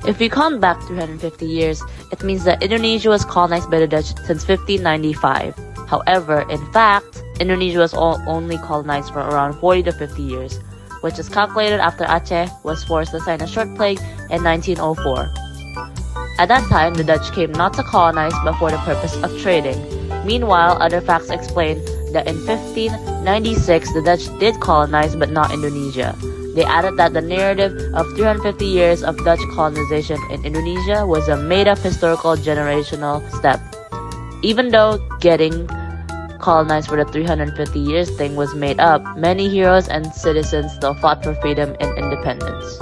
If we count back 350 years, it means that Indonesia was colonized by the Dutch since 1595. However, in fact, Indonesia was only colonized for around 40 to 50 years, which is calculated after Aceh was forced to sign a short plague in 1904. At that time, the Dutch came not to colonize but for the purpose of trading. Meanwhile, other facts explain that in 1596, the Dutch did colonize but not Indonesia. They added that the narrative of 350 years of Dutch colonization in Indonesia was a made-up historical generational step. Even though getting colonized for the 350 years thing was made up, many heroes and citizens still fought for freedom and independence.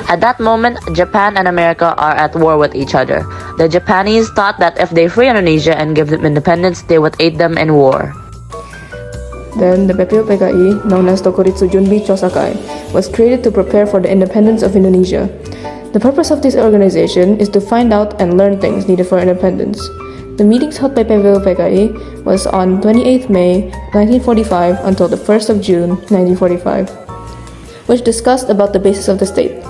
At that moment, Japan and America are at war with each other. The Japanese thought that if they free Indonesia and give them independence, they would aid them in war. Then the BPUPKI, known as Tokuritsu Junbi Chosakai, was created to prepare for the independence of Indonesia. The purpose of this organization is to find out and learn things needed for independence. The meetings held by BPUPKI was on 28th May 1945 until the 1st of June 1945, which discussed about the basis of the state.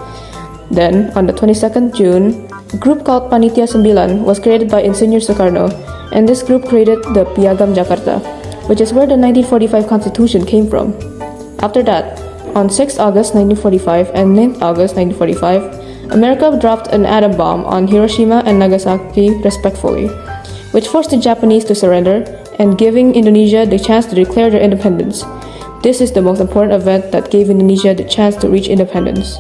Then, on the 22nd June, a group called Panitia Sembilan was created by Insinyur Soekarno, and this group created the Piagam Jakarta, which is where the 1945 Constitution came from. After that, on 6th August 1945 and 9th August 1945, America dropped an atom bomb on Hiroshima and Nagasaki respectively, which forced the Japanese to surrender and giving Indonesia the chance to declare their independence. This is the most important event that gave Indonesia the chance to reach independence.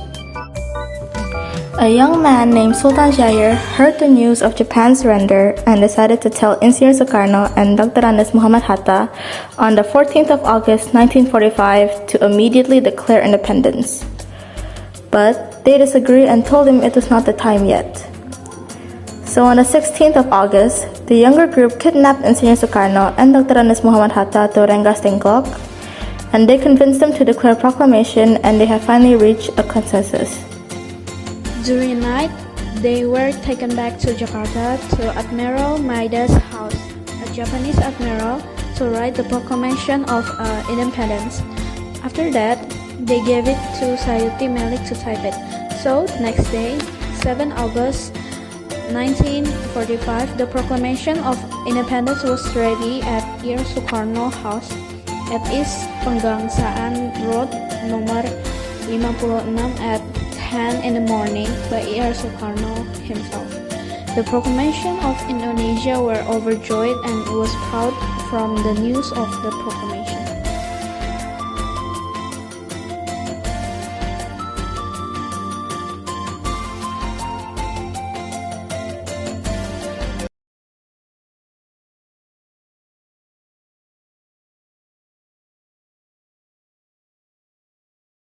A young man named Sultan Syahrir heard the news of Japan's surrender and decided to tell Insinyur Soekarno and Dr. Andes Muhammad Hatta on the 14th of August 1945 to immediately declare independence. But they disagreed and told him it was not the time yet. So on the 16th of August, the younger group kidnapped Insinyur Soekarno and Dr. Andes Muhammad Hatta to Rengas Dengklok, and they convinced them to declare proclamation, and they have finally reached a consensus. During the night, they were taken back to Jakarta to Admiral Maida's house, a Japanese admiral, to write the proclamation of independence. After that, they gave it to Sayuti Melik to type it. So, next day, 7 August 1945, the proclamation of independence was ready at Iyori Soekarno House at East Penggangsaan Road, nomor 56 at 10 in the morning by Iyori Soekarno himself. The proclamation of Indonesia were overjoyed and was proud from the news of the proclamation.